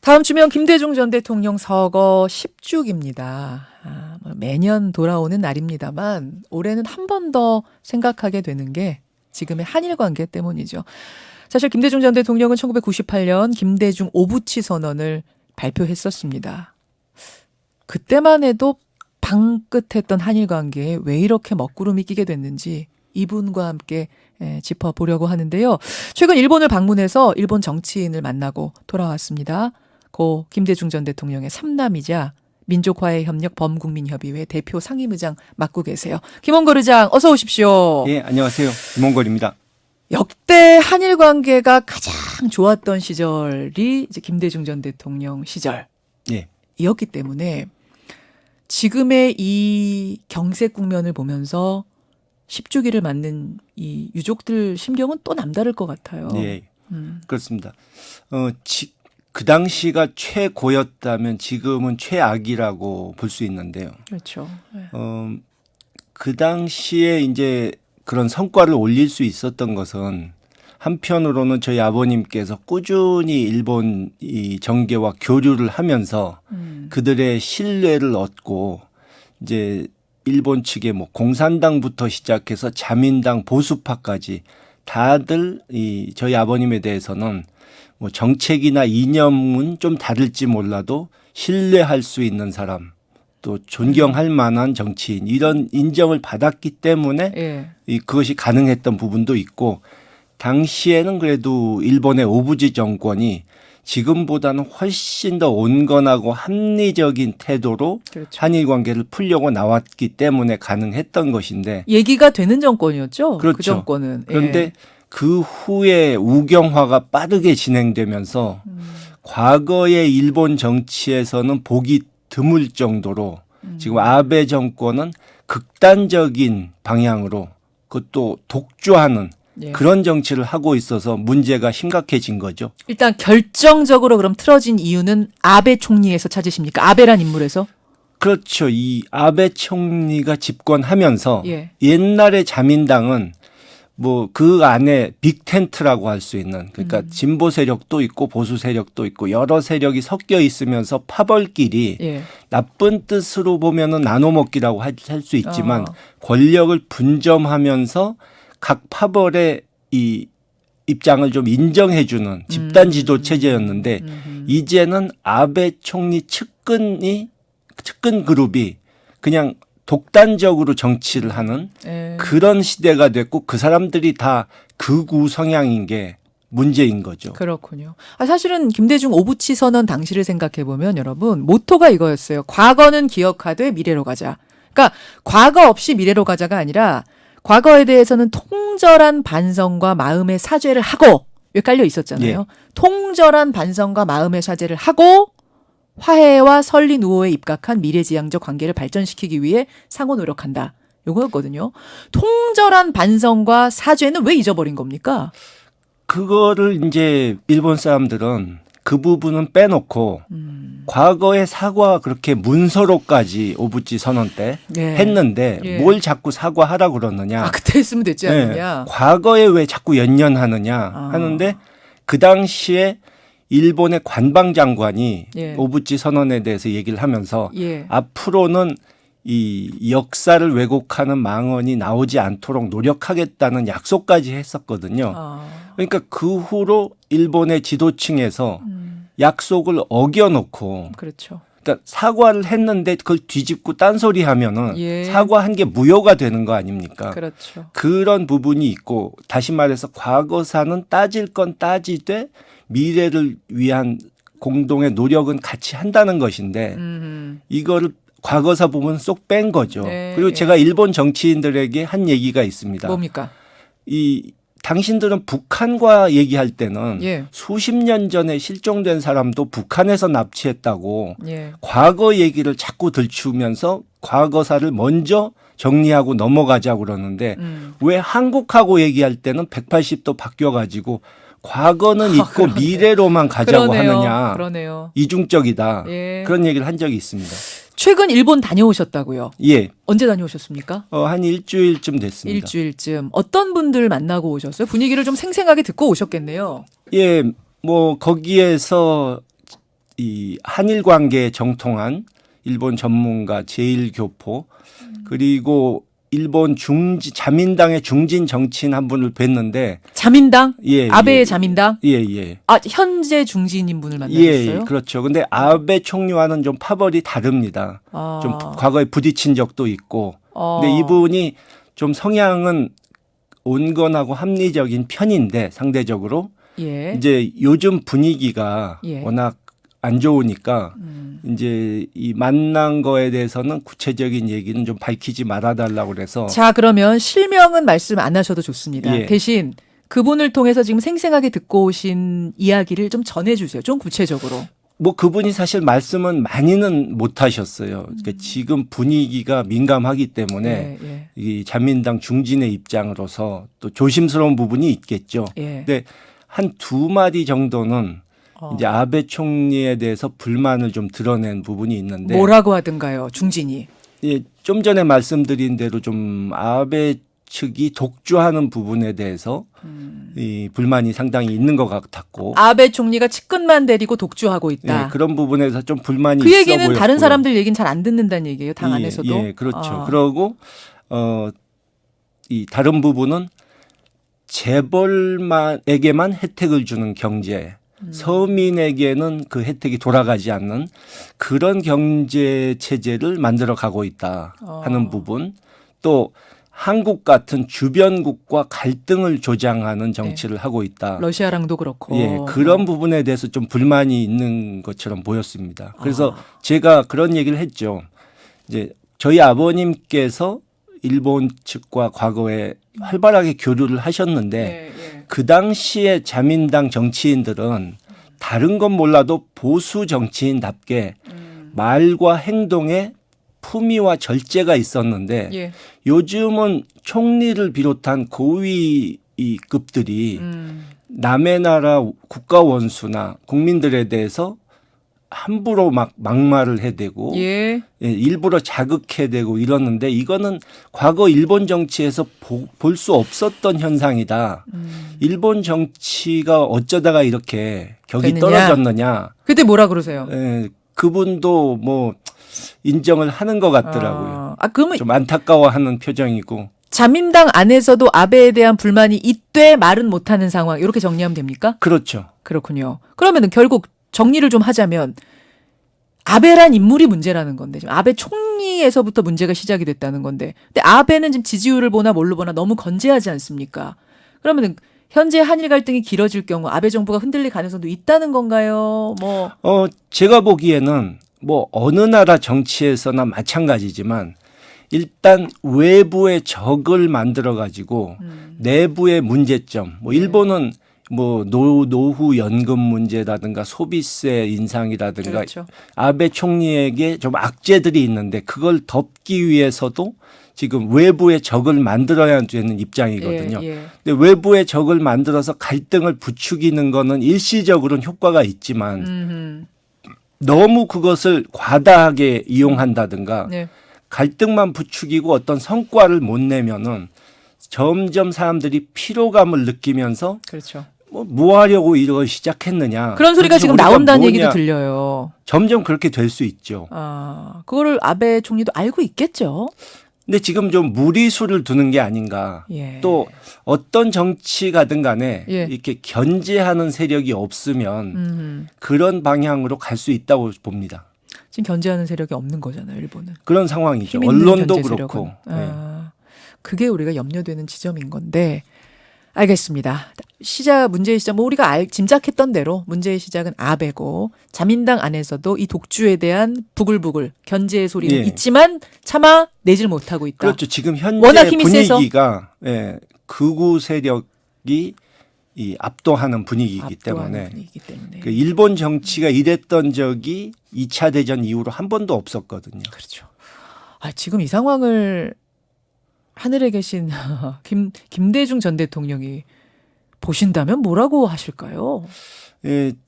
다음 주면 김대중 전 대통령 서거 10주기입니다. 매년 돌아오는 날입니다만 올해는 한 번 더 생각하게 되는 게 지금의 한일 관계 때문이죠. 사실 김대중 전 대통령은 1998년 김대중 오부치 선언을 발표했었습니다. 그때만 해도 방긋했던 한일 관계에 왜 이렇게 먹구름이 끼게 됐는지 이분과 함께 짚어보려고 하는데요. 최근 일본을 방문해서 일본 정치인을 만나고 돌아왔습니다. 고 김대중 전 대통령의 삼남이자 민족화해협력 범국민협의회 대표 상임의장 맡고 계세요. 김원걸 의장 어서 오십시오. 예, 안녕하세요. 김원걸입니다. 역대 한일 관계가 가장 좋았던 시절이 이제 김대중 전 대통령 시절이었기 때문에 지금의 이 경색 국면을 보면서 10주기를 맞는 이 유족들 심경은 또 남다를 것 같아요. 예, 그렇습니다. 그 당시가 최고였다면 지금은 최악이라고 볼 수 있는데요. 그렇죠. 네. 그 당시에 이제 그런 성과를 올릴 수 있었던 것은 한편으로는 저희 아버님께서 꾸준히 일본 이 정계와 교류를 하면서 그들의 신뢰를 얻고 이제 일본 측의 뭐 공산당부터 시작해서 자민당 보수파까지 다들 이 저희 아버님에 대해서는 뭐 정책이나 이념은 좀 다를지 몰라도 신뢰할 수 있는 사람 또 존경할 만한 정치인 이런 인정을 받았기 때문에 그것이 가능했던 부분도 있고 당시에는 그래도 일본의 오부지 정권이 지금보다는 훨씬 더 온건하고 합리적인 태도로 그렇죠. 한일 관계를 풀려고 나왔기 때문에 가능했던 것인데 얘기가 되는 정권이었죠. 그렇죠. 그 정권은. 그런데 그 후에 우경화가 빠르게 진행되면서 과거의 일본 정치에서는 보기 드물 정도로 지금 아베 정권은 극단적인 방향으로 그것도 독주하는 그런 정치를 하고 있어서 문제가 심각해진 거죠. 일단 결정적으로 그럼 틀어진 이유는 아베 총리에서 찾으십니까? 아베란 인물에서? 그렇죠. 이 아베 총리가 집권하면서 옛날에 자민당은 뭐 그 안에 빅텐트라고 할 수 있는 그러니까 진보 세력도 있고 보수 세력도 있고 여러 세력이 섞여 있으면서 파벌끼리 나쁜 뜻으로 보면은 나눠먹기라고 할 수 있지만 권력을 분점하면서 각 파벌의 이 입장을 좀 인정해주는 집단 지도 체제였는데 이제는 아베 총리 측근 그룹이 그냥 독단적으로 정치를 하는 그런 시대가 됐고 그 사람들이 다 극우 성향인 게 문제인 거죠. 그렇군요. 사실은 김대중 오부치 선언 당시를 생각해 보면 여러분 모토가 이거였어요. 과거는 기억하되 미래로 가자. 그러니까 과거 없이 미래로 가자가 아니라 과거에 대해서는 통절한 반성과 마음의 사죄를 하고 왜 깔려 있었잖아요. 통절한 반성과 마음의 사죄를 하고 화해와 설린 우호에 입각한 미래지향적 관계를 발전시키기 위해 상호 노력한다. 요거였거든요. 통절한 반성과 사죄는 왜 잊어버린 겁니까? 그거를 이제 일본 사람들은 그 부분은 빼놓고 과거의 사과 그렇게 문서로까지 오부치 선언 때 했는데 뭘 자꾸 사과하라고 그러느냐. 그때 했으면 됐지 않느냐. 과거에 왜 자꾸 연연하느냐 하는데 그 당시에 일본의 관방장관이 오부치 선언에 대해서 얘기를 하면서 앞으로는 이 역사를 왜곡하는 망언이 나오지 않도록 노력하겠다는 약속까지 했었거든요. 그러니까 그 후로 일본의 지도층에서 약속을 어겨놓고 그러니까 사과를 했는데 그걸 뒤집고 딴소리 하면은 사과한 게 무효가 되는 거 아닙니까? 그런 부분이 있고 다시 말해서 과거사는 따질 건 따지되 미래를 위한 공동의 노력은 같이 한다는 것인데 이거를 과거사 부분 쏙 뺀 거죠. 그리고 제가 일본 정치인들에게 한 얘기가 있습니다. 뭡니까? 당신들은 북한과 얘기할 때는 수십 년 전에 실종된 사람도 북한에서 납치했다고 과거 얘기를 자꾸 들추면서 과거사를 먼저 정리하고 넘어가자고 그러는데 왜 한국하고 얘기할 때는 180도 바뀌어가지고 과거는 있고 미래로만 가자고 하느냐. 이중적이다. 그런 얘기를 한 적이 있습니다. 최근 일본 다녀오셨다고요? 예. 언제 다녀오셨습니까? 한 일주일쯤 됐습니다. 일주일쯤. 어떤 분들 만나고 오셨어요? 분위기를 좀 생생하게 듣고 오셨겠네요. 예. 뭐 거기에서 이 한일 관계에 정통한 일본 전문가 제일교포 그리고 일본 자민당의 중진 정치인 한 분을 뵀는데 자민당? 예, 아베의 예. 자민당? 예, 예. 아, 현재 중진인 분을 만나셨어요? 예, 그렇죠. 근데 아베 총리와는 좀 파벌이 다릅니다. 좀 과거에 부딪힌 적도 있고. 근데 이분이 좀 성향은 온건하고 합리적인 편인데 상대적으로 예. 이제 요즘 분위기가 예. 워낙 안 좋으니까 이제 이 만난 거에 대해서는 구체적인 얘기는 좀 밝히지 말아달라고 그래서. 자, 그러면 실명은 말씀 안 하셔도 좋습니다. 예. 대신 그분을 통해서 지금 생생하게 듣고 오신 이야기를 좀 전해주세요. 좀 구체적으로. 뭐 그분이 사실 말씀은 많이는 못 하셨어요. 그러니까 지금 분위기가 민감하기 때문에 예, 예. 이 자민당 중진의 입장으로서 또 조심스러운 부분이 있겠죠. 예. 근데 한 두 마디 정도는 이제 아베 총리에 대해서 불만을 좀 드러낸 부분이 있는데 뭐라고 하든가요, 중진이. 예, 좀 전에 말씀드린 대로 좀 아베 측이 독주하는 부분에 대해서 이 불만이 상당히 있는 것 같았고 아베 총리가 측근만 데리고 독주하고 있다. 예, 그런 부분에서 좀 불만이 그 있어 얘기는 보였고요. 다른 사람들 얘기는 잘 안 듣는다는 얘기예요. 당 안에서도. 예, 그렇죠. 그러고 이 다른 부분은 재벌만에게만 혜택을 주는 경제, 서민에게는 그 혜택이 돌아가지 않는 그런 경제 체제를 만들어 가고 있다 하는 부분, 또 한국 같은 주변국과 갈등을 조장하는 정치를 하고 있다. 러시아랑도 그렇고. 예, 그런 부분에 대해서 좀 불만이 있는 것처럼 보였습니다. 그래서 제가 그런 얘기를 했죠. 이제 저희 아버님께서 일본 측과 과거에 활발하게 교류를 하셨는데 그 당시에 자민당 정치인들은 다른 건 몰라도 보수 정치인답게 말과 행동에 품위와 절제가 있었는데 요즘은 총리를 비롯한 고위급들이 남의 나라 국가 원수나 국민들에 대해서 함부로 막 막말을 해대고 일부러 자극해대고 이러는데 이거는 과거 일본 정치에서 볼 수 없었던 현상이다. 일본 정치가 어쩌다가 이렇게 격이 떨어졌느냐. 그때 뭐라 그러세요? 그분도 뭐 인정을 하는 것 같더라고요. 그러면 좀 안타까워하는 표정이고. 자민당 안에서도 아베에 대한 불만이 이때 말은 못하는 상황 이렇게 정리하면 됩니까? 그렇죠. 그렇군요. 그러면은 결국 정리를 좀 하자면 아베란 인물이 문제라는 건데 지금 아베 총리에서부터 문제가 시작이 됐다는 건데 근데 아베는 지금 지지율을 보나 뭘로 보나 너무 건재하지 않습니까? 그러면은 현재 한일 갈등이 길어질 경우 아베 정부가 흔들릴 가능성도 있다는 건가요? 제가 보기에는 뭐 어느 나라 정치에서나 마찬가지지만 일단 외부의 적을 만들어 가지고 내부의 문제점. 뭐 일본은 뭐 노후 연금 문제라든가 소비세 인상이라든가 그렇죠. 아베 총리에게 좀 악재들이 있는데 그걸 덮기 위해서도 지금 외부의 적을 만들어야 되는 입장이거든요. 근데 외부의 적을 만들어서 갈등을 부추기는 거는 일시적으로는 효과가 있지만 너무 그것을 과다하게 이용한다든가 갈등만 부추기고 어떤 성과를 못 내면은 점점 사람들이 피로감을 느끼면서 그렇죠. 뭐 하려고 이걸 시작했느냐. 그런 소리가 지금 나온다는 얘기도 들려요. 점점 그렇게 될 수 있죠. 그거를 아베 총리도 알고 있겠죠. 근데 지금 좀 무리수를 두는 게 아닌가. 또 어떤 정치가든 간에 이렇게 견제하는 세력이 없으면 그런 방향으로 갈 수 있다고 봅니다. 지금 견제하는 세력이 없는 거잖아요, 일본은. 그런 상황이죠. 언론도 그렇고. 그게 우리가 염려되는 지점인 건데 알겠습니다. 문제의 시작, 우리가 짐작했던 대로 문제의 시작은 아베고 자민당 안에서도 이 독주에 대한 부글부글 견제의 소리는 있지만 차마 내질 못하고 있다. 그렇죠. 지금 현재 분위기가 극우 세력이 압도하는 분위기이기 때문에 그 일본 정치가 이랬던 적이 2차 대전 이후로 한 번도 없었거든요. 그렇죠. 지금 이 상황을 하늘에 계신 김대중 전 대통령이 보신다면 뭐라고 하실까요?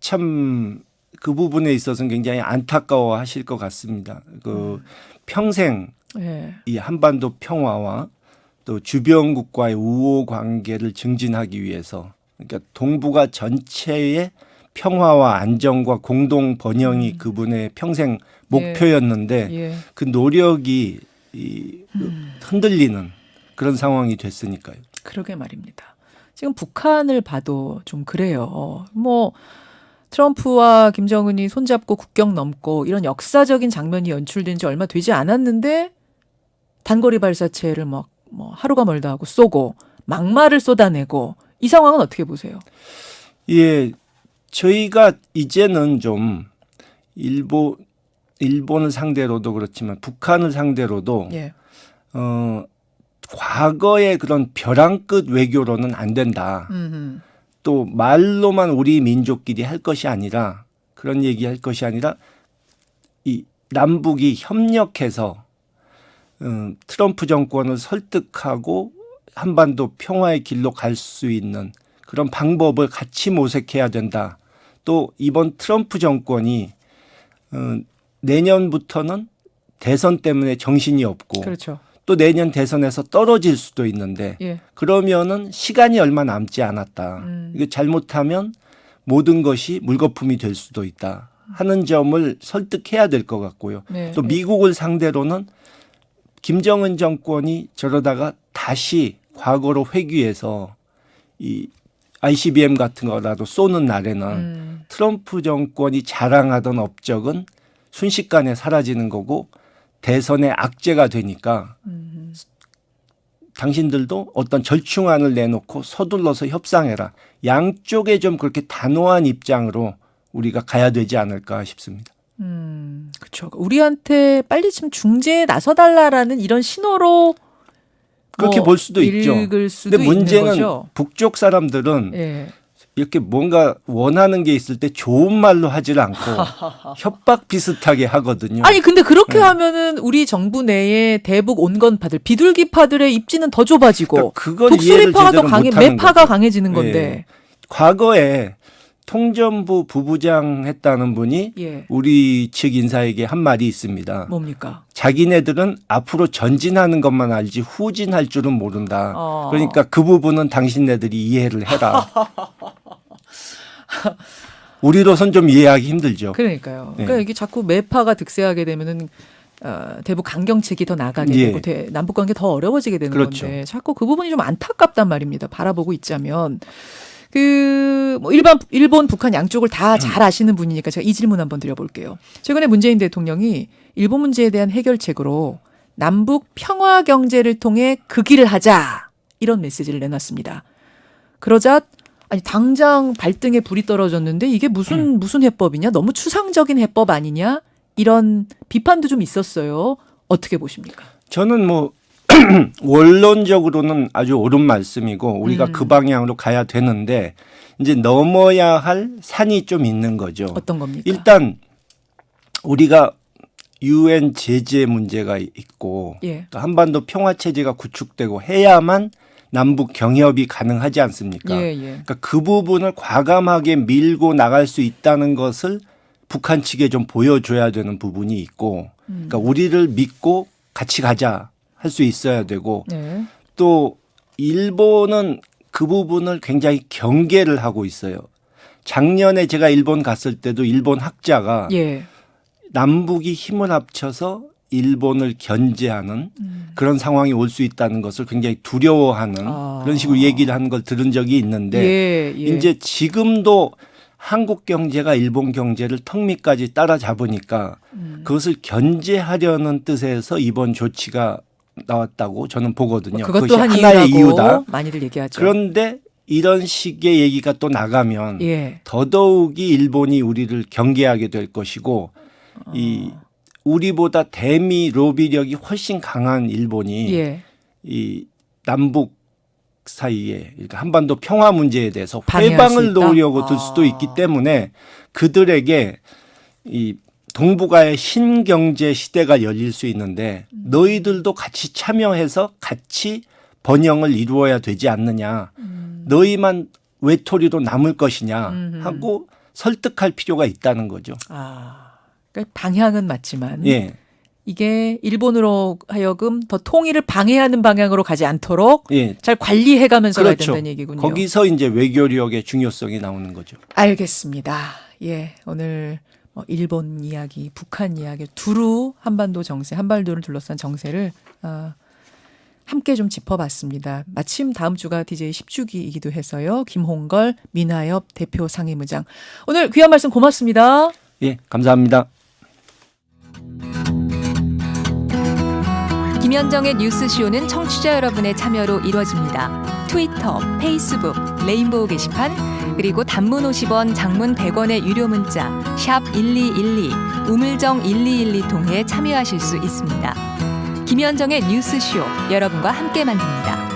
참 그 부분에 있어서는 굉장히 안타까워 하실 것 같습니다. 평생 이 한반도 평화와 또 주변국과의 우호 관계를 증진하기 위해서 그러니까 동북아 전체의 평화와 안정과 공동 번영이 그분의 평생 목표였는데 예. 그 노력이 흔들리는 그런 상황이 됐으니까요. 그러게 말입니다. 지금 북한을 봐도 좀 그래요. 뭐 트럼프와 김정은이 손잡고 국경 넘고 이런 역사적인 장면이 연출된 지 얼마 되지 않았는데 단거리 발사체를 막 뭐 하루가 멀다 하고 쏘고 막말을 쏟아내고 이 상황은 어떻게 보세요? 예, 저희가 이제는 좀 일본을 상대로도 그렇지만 북한을 상대로도 예. 과거의 그런 벼랑 끝 외교로는 안 된다. 또 말로만 우리 민족끼리 할 것이 아니라 그런 얘기할 것이 아니라 이 남북이 협력해서 트럼프 정권을 설득하고 한반도 평화의 길로 갈 수 있는 그런 방법을 같이 모색해야 된다. 또 이번 트럼프 정권이 내년부터는 대선 때문에 정신이 없고 그렇죠. 또 내년 대선에서 떨어질 수도 있는데 예. 그러면은 시간이 얼마 남지 않았다. 이거 잘못하면 모든 것이 물거품이 될 수도 있다 하는 점을 설득해야 될 것 같고요. 네. 또 미국을 상대로는 김정은 정권이 저러다가 다시 과거로 회귀해서 이 ICBM 같은 거라도 쏘는 날에는 트럼프 정권이 자랑하던 업적은 순식간에 사라지는 거고 대선의 악재가 되니까 당신들도 어떤 절충안을 내놓고 서둘러서 협상해라. 양쪽에 좀 그렇게 단호한 입장으로 우리가 가야 되지 않을까 싶습니다. 그렇죠. 우리한테 빨리 좀 중재에 나서달라라는 이런 신호로 그렇게 볼 수도 있죠. 읽을 수도 근데 문제는 있는 거죠. 북쪽 사람들은 예. 이렇게 뭔가 원하는 게 있을 때 좋은 말로 하질 않고 협박 비슷하게 하거든요. 아니 근데 그렇게 하면은 우리 정부 내에 대북 온건파들 비둘기파들의 입지는 더 좁아지고 그걸 독수리파가 더 이해를 제대로 매파가 거죠. 강해지는 건데. 예. 과거에 통전부 부부장 했다는 분이 예. 우리 측 인사에게 한 말이 있습니다. 뭡니까? 자기네들은 앞으로 전진하는 것만 알지 후진할 줄은 모른다. 어. 그러니까 그 부분은 당신네들이 이해를 해라. 우리로선 좀 이해하기 힘들죠. 그러니까요. 네. 그러니까 이게 자꾸 매파가 득세하게 되면은 대북 강경책이 더 나가게 예. 되고 남북 관계 더 어려워지게 되는 그렇죠. 건데 자꾸 그 부분이 좀 안타깝단 말입니다. 바라보고 있자면 뭐 일본, 북한 양쪽을 다 잘 아시는 분이니까 제가 이 질문 한번 드려볼게요. 최근에 문재인 대통령이 일본 문제에 대한 해결책으로 남북 평화 경제를 통해 극일을 하자 이런 메시지를 내놨습니다. 그러자 아니 당장 발등에 불이 떨어졌는데 이게 무슨 해법이냐? 너무 추상적인 해법 아니냐? 이런 비판도 좀 있었어요. 어떻게 보십니까? 저는 뭐 원론적으로는 아주 옳은 말씀이고 우리가 그 방향으로 가야 되는데 이제 넘어야 할 산이 좀 있는 거죠. 어떤 겁니까? 일단 우리가 UN 제재 문제가 있고 예. 또 한반도 평화 체제가 구축되고 해야만 남북 경협이 가능하지 않습니까? 예. 그러니까 그 부분을 과감하게 밀고 나갈 수 있다는 것을 북한 측에 좀 보여줘야 되는 부분이 있고 그러니까 우리를 믿고 같이 가자 할 수 있어야 되고 네. 또 일본은 그 부분을 굉장히 경계를 하고 있어요. 작년에 제가 일본 갔을 때도 일본 학자가 예. 남북이 힘을 합쳐서 일본을 견제하는 그런 상황이 올 수 있다는 것을 굉장히 두려워하는 그런 식으로 얘기를 하는 걸 들은 적이 있는데 이제 지금도 한국 경제가 일본 경제를 턱 밑까지 따라잡으니까 그것을 견제하려는 뜻에서 이번 조치가 나왔다고 저는 보거든요. 그것도 그것이 한 하나의 이유라고 이유다. 많이들 얘기하죠. 그런데 이런 식의 얘기가 또 나가면 예. 더더욱이 일본이 우리를 경계하게 될 것이고 이 우리보다 대미 로비력이 훨씬 강한 일본이 예. 이 남북 사이에 그러니까 한반도 평화 문제에 대해서 방해할 회방을 수 있다? 놓으려고 들 수도 있기 때문에 그들에게 이 동북아의 신경제 시대가 열릴 수 있는데 너희들도 같이 참여해서 같이 번영을 이루어야 되지 않느냐. 너희만 외톨이로 남을 것이냐 하고 설득할 필요가 있다는 거죠. 그러니까 방향은 맞지만 예. 이게 일본으로 하여금 더 통일을 방해하는 방향으로 가지 않도록 예. 잘 관리해가면서 그렇죠. 가야 된다는 얘기군요. 거기서 이제 외교력의 중요성이 나오는 거죠. 알겠습니다. 예, 오늘 일본 이야기, 북한 이야기 두루 한반도 정세, 한반도를 둘러싼 정세를 함께 좀 짚어봤습니다. 마침 다음 주가 DJ 10주기이기도 해서요. 김홍걸 민화협 대표 상임의장. 오늘 귀한 말씀 고맙습니다. 예, 감사합니다. 김현정의 뉴스쇼는 청취자 여러분의 참여로 이루어집니다. 트위터, 페이스북, 레인보우 게시판, 그리고 단문 50원, 장문 100원의 유료 문자 샵 1212, 우물정 1212 통해 참여하실 수 있습니다. 김현정의 뉴스쇼, 여러분과 함께 만듭니다.